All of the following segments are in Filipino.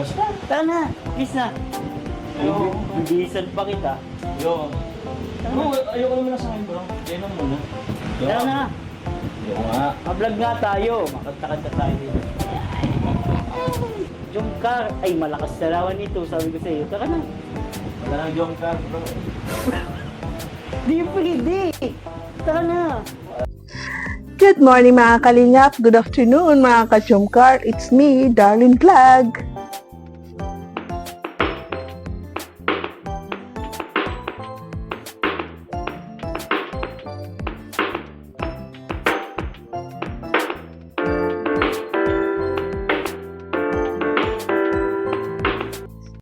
Basta. Tara na, kiss na. Ayoko. Bibisan pa kita. Ayoko. Ayoko naman na sa akin, bro. Kaya naman muna. Tara na. Ayoko nga. Mablog nga tayo. Makanta-kanta tayo dito. Yung car, ay malakas na rawan nito. Sabi ko sa iyo, tara na. Wala nang jump car, bro. Di pwede. Tara na. Good morning mga kalingap, good afternoon mga ka-Chumkar, it's me, Darlene Vlog.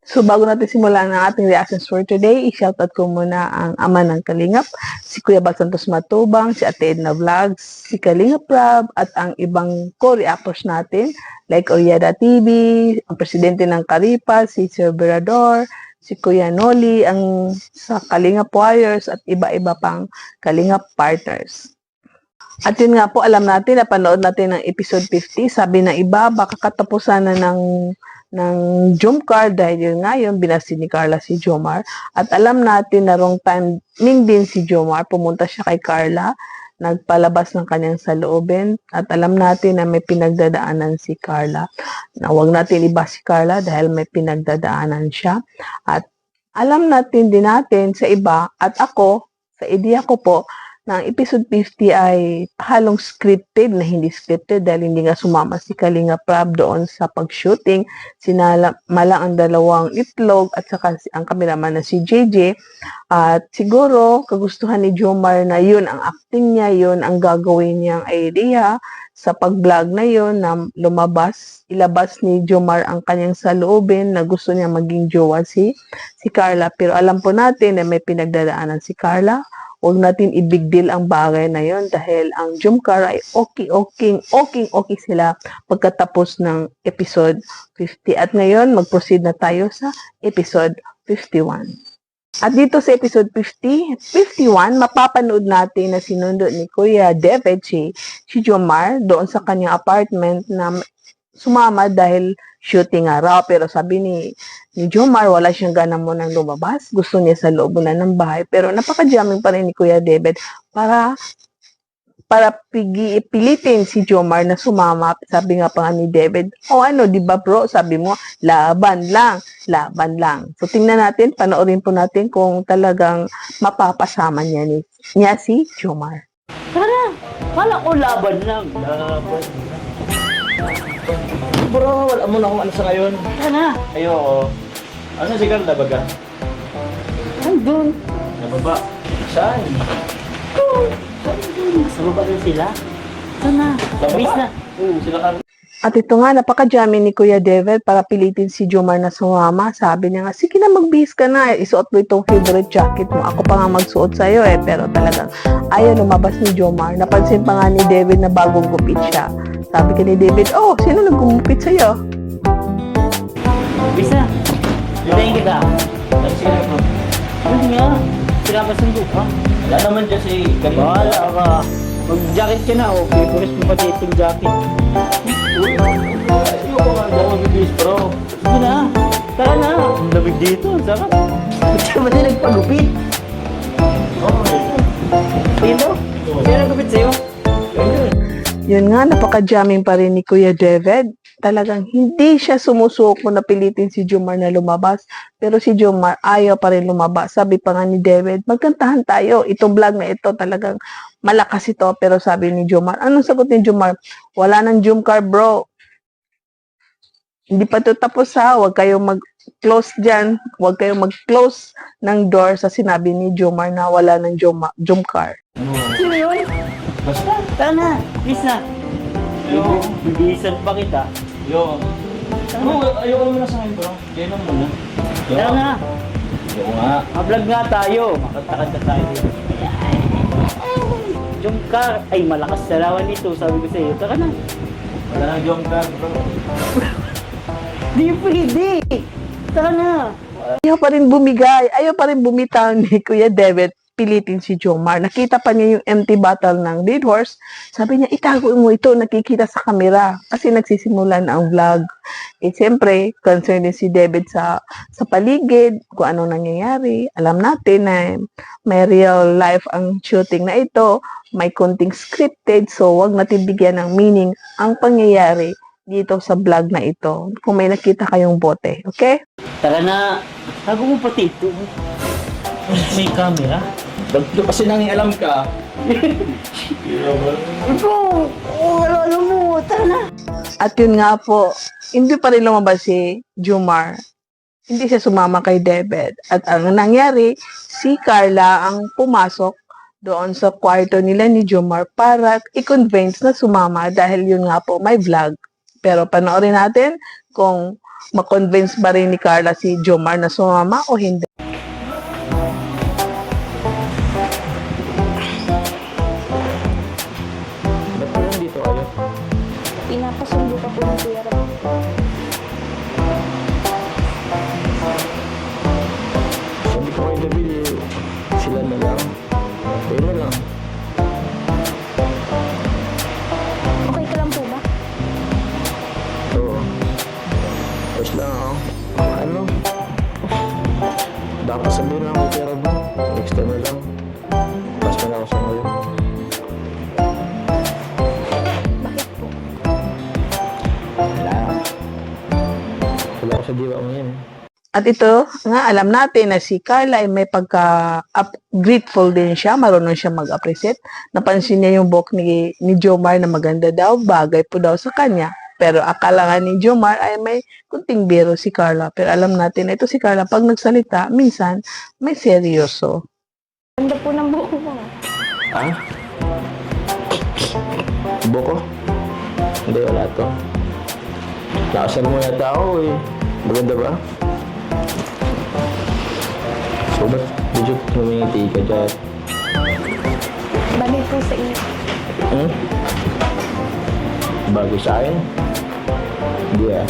So bago natin simulan ang ating reactions for today, i-shoutout ko muna ang ama ng Kalingap, si Kuya Bal Santos Matubang, si Ate Edna Vlogs, si Kalingap Rab, at ang ibang co-reactors natin like Oriada TV, ang presidente ng Karipa, si Sir Berador, si Kuya Noli, ang sa Kalingap Warriors, at iba-iba pang Kalingap partners. At yun nga po, alam natin, napanood natin ng episode 50, sabi ng iba, baka katapusan na ng Jomcar dahil yun nga yun, binasti ni Carla si Jomar. At alam natin na wrong timing din si Jomar, pumunta siya kay Carla, nagpalabas ng kanyang saloobin. At alam natin na may pinagdadaanan si Carla, na huwag natin iba si Carla dahil may pinagdadaanan siya. At alam natin din natin sa iba, at ako, sa ideya ko po, na ang episode 50 ay halong scripted na hindi scripted dahil hindi nga sumama si Kalinga Prab doon sa pag-shooting. Sinala ang dalawang itlog at saka ang kameraman na si JJ. At siguro kagustuhan ni Jomar na yun ang acting niya, yun ang gagawin niyang idea sa pag-vlog na yun na ilabas ni Jomar ang kanyang saloobin na gusto niya maging jowa si Carla. Pero alam po natin na may pinagdadaanan si Carla. Huwag natin i-big deal ang bagay na yon dahil ang Jomcar ay okay sila pagkatapos ng episode 50. At ngayon, mag-proceed na tayo sa episode 51. At dito sa episode 51, mapapanood natin na sinundo ni Kuya David si Jomar doon sa kanyang apartment na sumama dahil shooting araw. Pero sabi ni Jomar, wala siyang gana mo nang lumabas. Gusto niya sa loob na ng bahay. Pero napaka-jamming pa rin ni Kuya David para pilitin si Jomar na sumama. Sabi nga pa nga ni David, di ba bro? Sabi mo, laban lang. So tingnan natin, panoorin po natin kung talagang mapapasama niya si Jomar. Tara. Kala ko laban lang. Laban. Bro, wala mo na akong ano sa ngayon. Tara na. Ayoko. Ano si Carla baga? Andun. Nababa. Saan? Sa baba rin sila. Tara na. Bis na. Sila Carla. At ito nga, napaka-jamming ni Kuya David para pilitin si Jomar na sumama. Sabi niya nga, sige na, magbihis ka na. Isuot mo itong favorite jacket mo. Ako pa nga magsuot sa'yo pero talagang ayaw lumabas ni Jomar. Napansin pa nga ni David na bagong gupit siya. Sabi ka ni David, sino nagumupit sa'yo? Bis na. Hintayin kita. Sige na, bro. Hindi nga. Pinapasundo ka. Wala naman dyan si Carla. Wala ka. Mag-jacket ka na. Favorite mo pati itong jacket. Ayoko nga daw magbibis, bro. Sige na. Tara na. Ang lamig dito. Ang sarap. Ba't ba din nagpagupit? Dito? Sino nagpagupit sa'yo? Yun nga, napaka-jamming pa rin ni Kuya David. Talagang hindi siya sumusuko na pilitin si Jomar na lumabas. Pero si Jomar ayaw pa rin lumabas. Sabi pa nga ni David, magkantahan tayo. Itong vlog na ito talagang malakas ito. Pero sabi ni Jomar, anong sagot ni Jomar? Wala nang Jomcar bro. Hindi pa ito tapos ha. Huwag kayong mag-close dyan. Huwag kayong mag-close ng door sa sinabi ni Jomar na wala nang Jomcar. Sino yun? Basta. Tara na. Bis na. Ayoko. Bibisan pa kita. Ayoko. Ayoko naman na sa akin, bro. Kaya naman muna. Tara na. Ayoko nga. Mablog nga tayo. Makanta-kanta tayo dito. Yung car, ay malakas na rawan nito. Sabi ko sa iyo, tara na. Wala nang jump car, bro. Di pwede. Tara na. Ayaw pa rin bumigay. Ayaw pa rin bumitaw ni Kuya David. pilitin si Jomar. Nakita pa niya yung empty bottle ng Red Horse. Sabi niya, itago mo ito, nakikita sa kamera. Kasi nagsisimula na ang vlog. Eh, siyempre, concerned din si David sa paligid, kung ano nangyayari. Alam natin na may real life ang shooting na ito. May konting scripted, so wag natin bigyan ng meaning ang pangyayari dito sa vlog na ito. Kung may nakita kayong bote, okay? Tara na. Tago mo pati ito. May camera. Bagyo kasi nangialam ka. Ikaw, ano mo, tara na. At yun nga po, hindi pa rin lumabas si Jomar. Hindi siya sumama kay David. At ang nangyari, si Carla ang pumasok doon sa kwarto nila ni Jomar para i-convince na sumama dahil yun nga po, may vlog. Pero panoorin natin kung ma-convince ba rin ni Carla si Jomar na sumama o hindi. Ba't pa nandito kayo? Pinapasundo ka po ng Kuya Rab. Sabi ko kay David, sila na lang. Kayo na lang. Okay ka lang po ba? Oo. Tapos lang ako. Ano? Dapat sabihin lang kay Rab mo. Next time na lang. Pas pa na ako sa ngayon. Bakit po? Wala. Wala ako sa diwa mo yan. At ito, nga alam natin na si Carla ay may grateful din siya, marunong siya mag-appreciate. Napansin niya yung book ni Jomar na maganda daw, bagay po daw sa kanya. Pero akala nga ni Jomar ay may kunting biro si Carla. Pero alam natin na ito si Carla, pag nagsalita, minsan may seryoso. Ganda po ng buhok mo. Ha? Buko? Hindi, wala to. Nakasan mo yata ako eh. Maganda ba? So, ba't medyo humingiti ka dyan? Bagay po sa iyo. Hmm? Bagay sa akin? Hindi ah.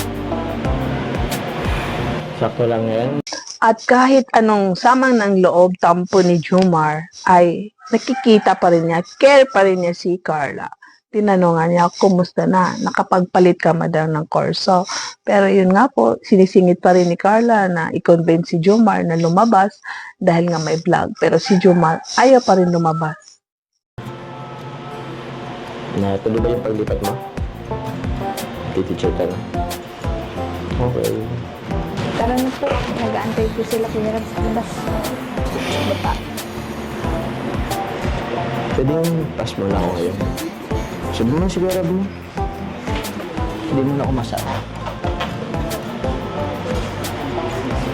Sakto lang yan. At kahit anong samang ng loob tampo ni Jomar, ay nakikita pa rin niya, care pa rin niya si Carla. Tinanongan niya, kumusta na? Nakapagpalit ka daw ng Corso. Pero yun nga po, sinisingit pa rin ni Carla na i-convince si Jomar na lumabas dahil nga may vlog. Pero si Jomar ayaw pa rin lumabas. Natuloy ba yung paglipat mo? Titeacher ka na. Okay. Tara na po. Nag-aantay po sila Kuya Rab sa labas. Sa baba. Pwedeng pass mo na ako ngayon. Sabi mo si Rab mo. Hindi mo na ako masama.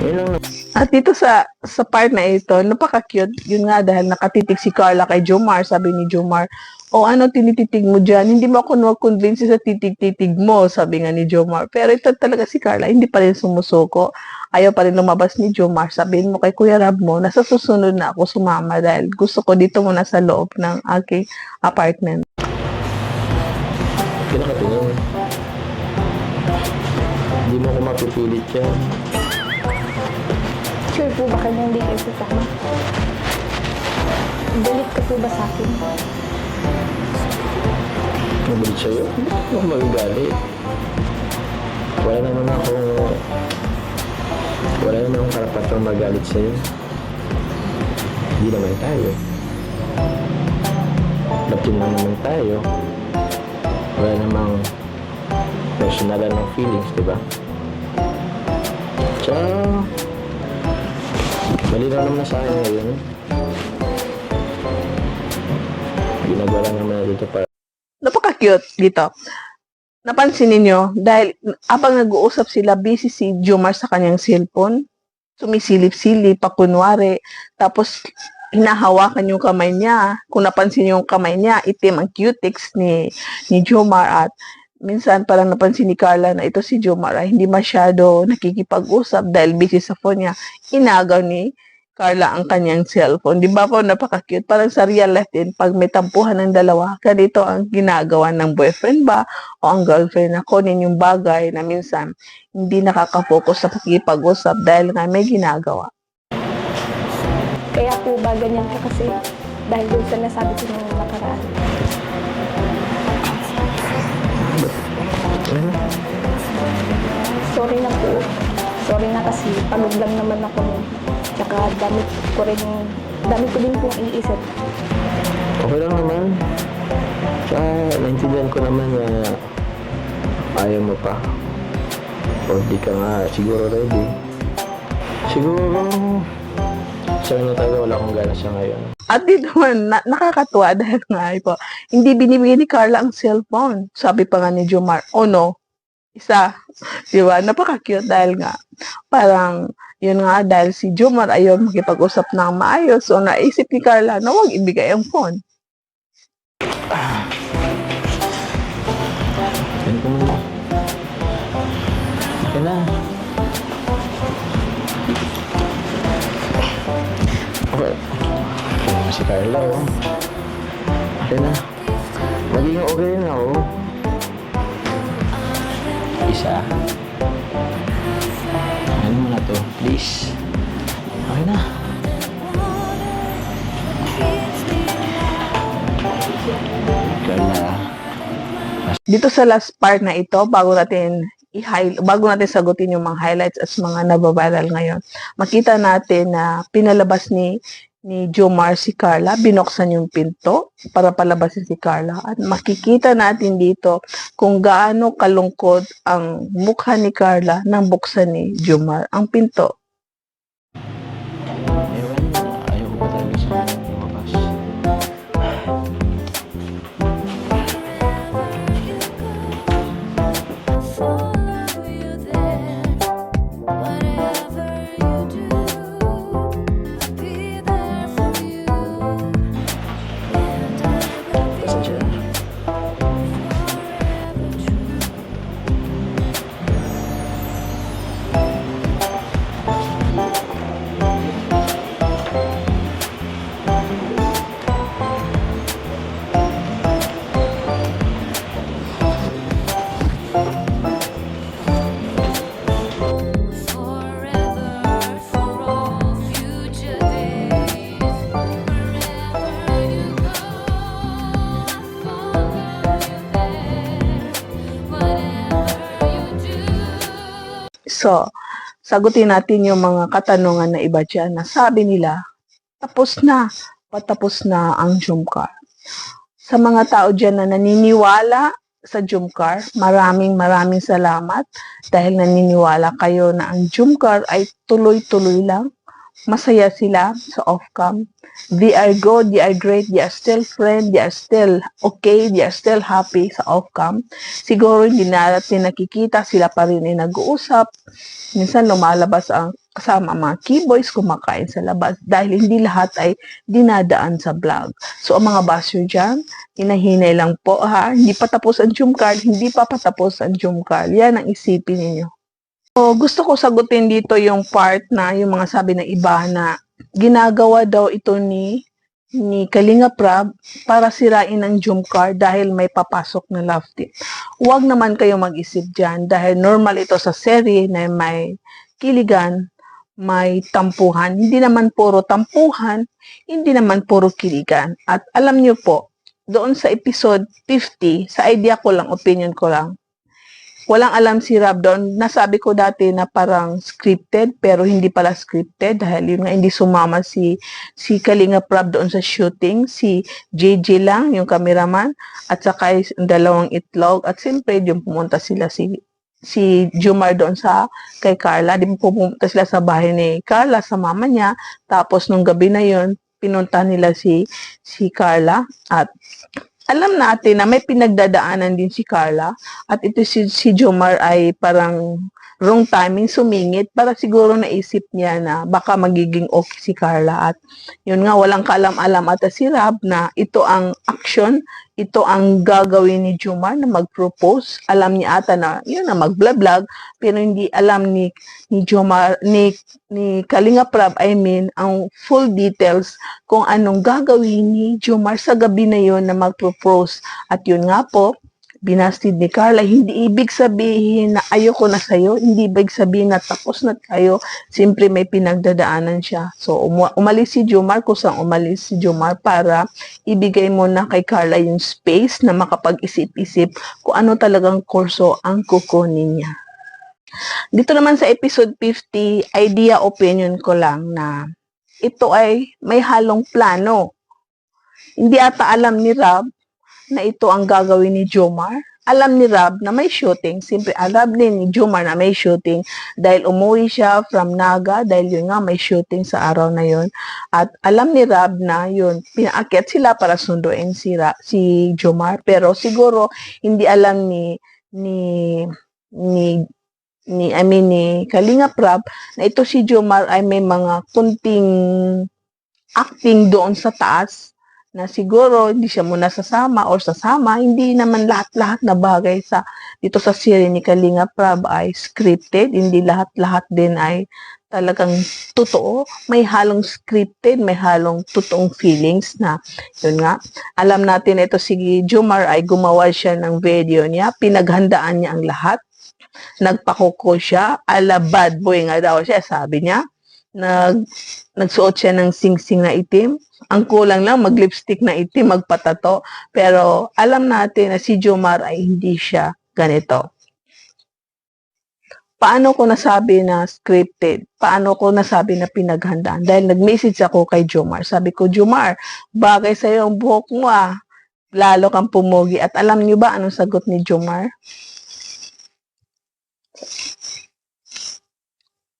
Yun lang. At dito sa part na ito, napaka-cute. Yun nga, dahil nakatitig si Carla kay Jomar, sabi ni Jomar, o ano tinititig mo dyan? Hindi mo ako na-convince sa titig-titig mo, sabi nga ni Jomar. Pero ito talaga si Carla, hindi pa rin sumusuko. Ayaw pa rin lumabas ni Jomar. Sabihin mo kay Kuya Rab mo, nasa susunod na ako sumama dahil gusto ko dito muna sa loob ng aking apartment. Hindi na katingin. Hindi mo ako mapipilit yan. Sure po ba kayo hindi kayo sasama? Galit ka po ba sa akin? Mabalit sa'yo? Hindi ako magagalit. Wala naman akong karapatang magalit sa'yo. Hindi naman tayo. Batin lang naman tayo. Wala namang personalan ng feelings, di ba? Tsaka, malinaw naman sa akin ngayon. Ginagawa lang naman na dito para Napaka-cute dito. Napansin ninyo, dahil habang nag-uusap sila, busy si Jomar sa kanyang cellphone, sumisilip-silip, pakunwari, tapos hinahawakan yung kamay niya. Kung napansin yung kamay niya, itim ang cutics ni Jomar, at minsan parang napansin ni Carla na ito si Jomar ay hindi masyado nakikipag-usap dahil busy sa phone niya. Inagaw ni Carla ang kanyang cellphone. Di ba po, napaka-cute? Parang sa real life din, pag may tampuhan ng dalawa, ganito ang ginagawa ng boyfriend ba o ang girlfriend na kunin yung bagay na minsan hindi nakaka-focus sa pakikipag-usap dahil nga may ginagawa. Kaya po ba ganyan ka kasi dahil dun sa nasabi ko nung nakaraan. Sorry na po. Sorry na kasi pagod lang naman ako nun. Tsaka dami ko din pong iisip. Okay lang naman. Tsaka, naintindihan ko naman na ayaw mo pa. O di ka nga siguro ready. Siguro, sa na talaga wala akong gana sa ngayon. At di naman, nakakatuwa dahil nga po, hindi binibigay ni Carla ang cellphone. Sabi pa nga ni Jomar, oh no, isa. Di ba? Napaka-cute dahil nga, parang, yun nga, dahil si Jomar ayaw makipag-usap ng maayos. So, naisip ni Carla na huwag ibigay ang phone. Yan ko muna. Okay na. Okay. Si Carla, oh. Okay na. Magiging okay na ako. Isa. Ano mo na to? Please. Okay na. Carla. Dito sa last part na ito, bago natin sagutin yung mga highlights at mga nababaral ngayon, makita natin na pinalabas ni Jomar si Carla, binuksan yung pinto para palabasin si Carla. At makikita natin dito kung gaano kalungkot ang mukha ni Carla nang buksan ni Jomar ang pinto. Ewan, ayaw ko pa talaga sa lumabas. Pasensya na. So, sagutin natin yung mga katanungan na iba dyan na sabi nila, tapos na, patapos na ang Jomcar. Sa mga tao dyan na naniniwala sa Jomcar, maraming salamat dahil naniniwala kayo na ang Jomcar ay tuloy-tuloy lang. Masaya sila sa off-cam. They are good, they are great, they are still friends, they are still okay, they are still happy sa off-cam. Siguro hindi natin nakikita, sila pa rin ay nag-uusap. Minsan lumalabas ang kasama mga keyboys kumakain sa labas dahil hindi lahat ay dinadaan sa vlog. So ang mga basyo dyan, hinahinay lang po ha. Hindi pa tapos ang Jomcar, hindi pa patapos ang Jomcar. Yan ang isipin ninyo. So, gusto ko sagutin dito yung part na yung mga sabi ng iba na ginagawa daw ito ni Kalinga Prab para sirain ang Jomcar dahil may papasok na love team. Huwag naman kayo mag-isip dyan dahil normal ito sa serye na may kiligan, may tampuhan. Hindi naman puro tampuhan, hindi naman puro kiligan. At alam nyo po, doon sa episode 50, sa idea ko lang, opinion ko lang, walang alam si Rab doon. Nasabi ko dati na parang scripted, pero hindi pala scripted dahil yun nga hindi sumama si Kalinga Prab doon sa shooting. Si JJ lang, yung cameraman, at saka yung dalawang itlog. At siyempre, yung pumunta sila si Jomar doon kay Carla. Di pumunta sila sa bahay ni Carla, sa mama niya. Tapos nung gabi na yun, pinunta nila si Carla at alam natin na may pinagdadaanan din si Carla at ito si Jomar ay parang wrong timing sumingit para siguro naisip niya na baka magiging okay si Carla at yun nga walang kaalam-alam at si Rab na ito ang action, ito ang gagawin ni Jomar na mag-propose. Alam niya ata na yun na mag-vlog pero hindi alam ni Jomar, ni Kalinga Prab, I mean, ang full details kung anong gagawin ni Jomar sa gabi na yun na mag-propose. At yun nga po, binastid ni Carla. Hindi ibig sabihin na ayoko na sa'yo. Hindi ibig sabihin na tapos na tayo. Siyempre may pinagdadaanan siya. So, umalis si Jomar, kusang umalis si Jomar para ibigay mo na kay Carla yung space na makapag-isip-isip kung ano talagang kurso ang kukunin niya. Dito naman sa episode 50, idea opinion ko lang na ito ay may halong plano. Hindi ata alam ni Rob na ito ang gagawin ni Jomar. Alam ni Rob na may shooting. Siyempre, alam din ni Jomar na may shooting dahil umuwi siya from Naga dahil yun nga may shooting sa araw na yun. At alam ni Rob na yun, pinaakyat sila para sunduin si Jomar. Pero siguro, hindi alam ni Kalingap Rob na ito si Jomar ay may mga kunting acting doon sa taas na siguro hindi siya muna sasama or sasama. Hindi naman lahat-lahat na bagay dito sa series ni Kalingap Rob ay scripted. Hindi lahat-lahat din ay talagang totoo. May halong scripted, may halong totoong feelings na yun nga. Alam natin ito si Jomar ay gumawa siya ng video niya. Pinaghandaan niya ang lahat. Nagpakuko siya. Ala bad boy nga daw siya, sabi niya. Nagsuot siya ng sing-sing na itim. Ang kulang lang, mag-lipstick na itim, magpatato. Pero alam natin na si Jomar ay hindi siya ganito. Paano ko nasabi na scripted? Paano ko nasabi na pinaghandaan? Dahil nag-message ako kay Jomar. Sabi ko, Jomar, bagay sa'yo ang buhok mo ah. Lalo kang pumugi. At alam niyo ba anong sagot ni Jomar?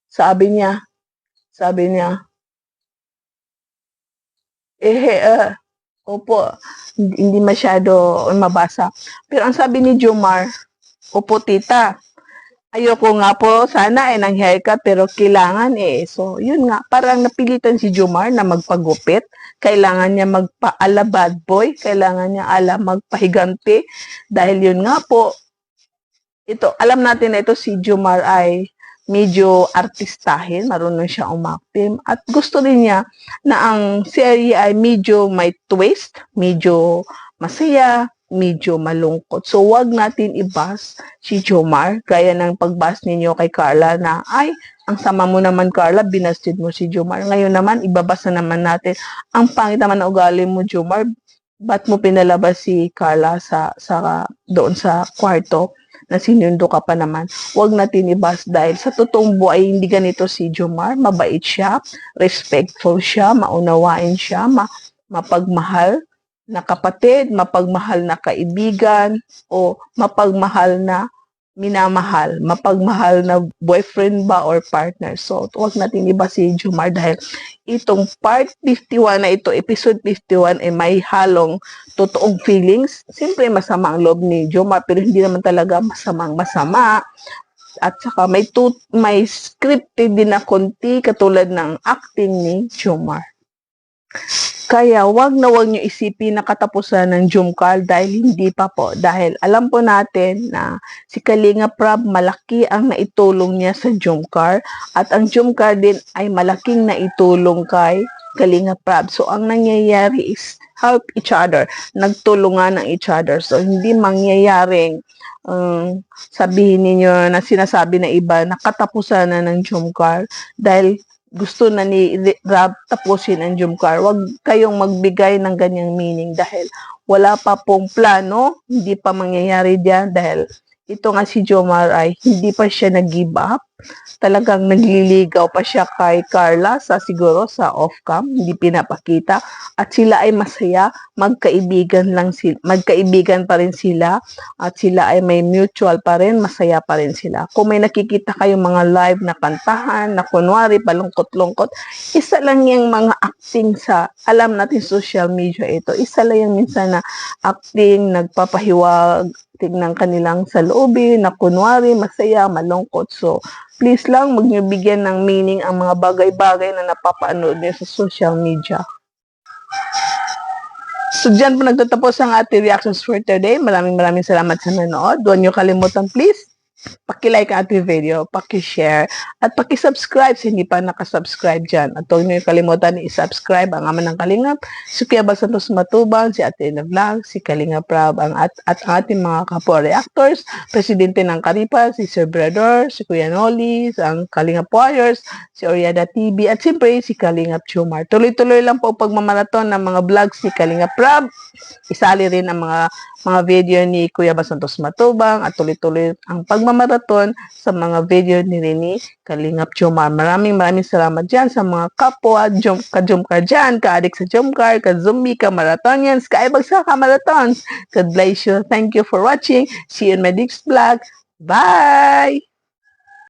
Sabi niya, opo, hindi masyado mabasa. Pero ang sabi ni Jomar, opo tita, ayoko nga po sana ng haircut pero kailangan eh. So, yun nga, parang napilitan si Jomar na magpagupit. Kailangan niya magpa-ala bad boy, kailangan niya ala magpahiganti. Dahil yun nga po, alam natin na ito si Jomar ay medyo artistahin, marunong siya umakting at gusto rin niya na ang serye ay medyo may twist, medyo masaya, medyo malungkot. So, wag natin i-bash si Jomar, gaya ng pag-bash ninyo kay Carla na, ay, ang sama mo naman Carla, binastid mo si Jomar. Ngayon naman, ibabasa naman natin, ang pangit naman na ugali mo Jomar, ba't mo pinalabas si Carla doon sa kwarto? Na sinundo ka pa naman. Huwag natin i-bash dahil sa totoong buhay, hindi ganito si Jomar. Mabait siya, respectful siya, maunawain siya, mapagmahal na kapatid, mapagmahal na kaibigan, o mapagmahal na minamahal, mapagmahal na boyfriend ba or partner. So, huwag natin iba si Jomar dahil itong part 51 na ito, episode 51, ay may halong totoong feelings. Siyempre, masama ang loob ni Jomar, pero hindi naman talaga masama. At saka may scripted din na konti katulad ng acting ni Jomar. Kaya wag nyo isipin na katapusan ng Jomcar dahil hindi pa po. Dahil alam po natin na si Kalingap Rob malaki ang naitulong niya sa Jomcar at ang Jomcar din ay malaking naitulong kay Kalingap Rob. So ang nangyayari is help each other. Nagtulungan ng each other. So hindi mangyayaring sabihin ninyo na sinasabi na iba na katapusan na ng Jomcar dahil gusto na ni Rob tapusin ang Jomcar. Huwag kayong magbigay ng ganyang meaning dahil wala pa pong plano, hindi pa mangyayari diyan dahil ito nga si Jomar ay hindi pa siya nag-give up. Talagang nagliligaw pa siya kay Carla siguro sa off-cam, hindi pinapakita. At sila ay masaya, magkaibigan pa rin sila at sila ay may mutual pa rin, masaya pa rin sila. Kung may nakikita kayong mga live na kantahan, na kunwari palungkot-lungkot, isa lang yung mga acting alam natin social media ito, isa lang yung minsan na acting, nagpapahiwag, ng kanilang saloobin na kunwari masaya, malungkot. So, please lang, huwag niyo bigyan ng meaning ang mga bagay-bagay na napapanood niyo sa social media. So, dyan po nagtatapos ang ating reactions for today. Maraming salamat sa nanood. Huwag niyo kalimutan, please, paki-like ang ating video, paki-share, at paki-subscribe sa hindi pa nakasubscribe dyan. At huwag niyo kalimutan na i-subscribe ang Ama ng Kalingap, si Kuya Bal Santos Matubang, si Ate Edna Vlog, si Kalingap Rab, at ang ating mga kapwa-reactors, Presidente ng Karipa, si Sir Brador, si Kuya Noli, ang Kalingap Warriors, si Oriada TV, at siyempre si Kalingap Chumar. Tuloy-tuloy lang po pagmamaraton ng mga vlogs ni Kalingap Rab. Isali rin ang mga video ni Kuya Bal Santos Matubang at tuloy-tuloy ang pagmamaraton sa mga video ni Kalingap Chumar. Maraming salamat dyan sa mga kapwa ka-jumkar dyan, ka-addict sa jumkar, ka-zombie, ka-marathonians, ka-ibagsa, ka-marathons. God bless you. Thank you for watching. See you in my next vlog. Bye!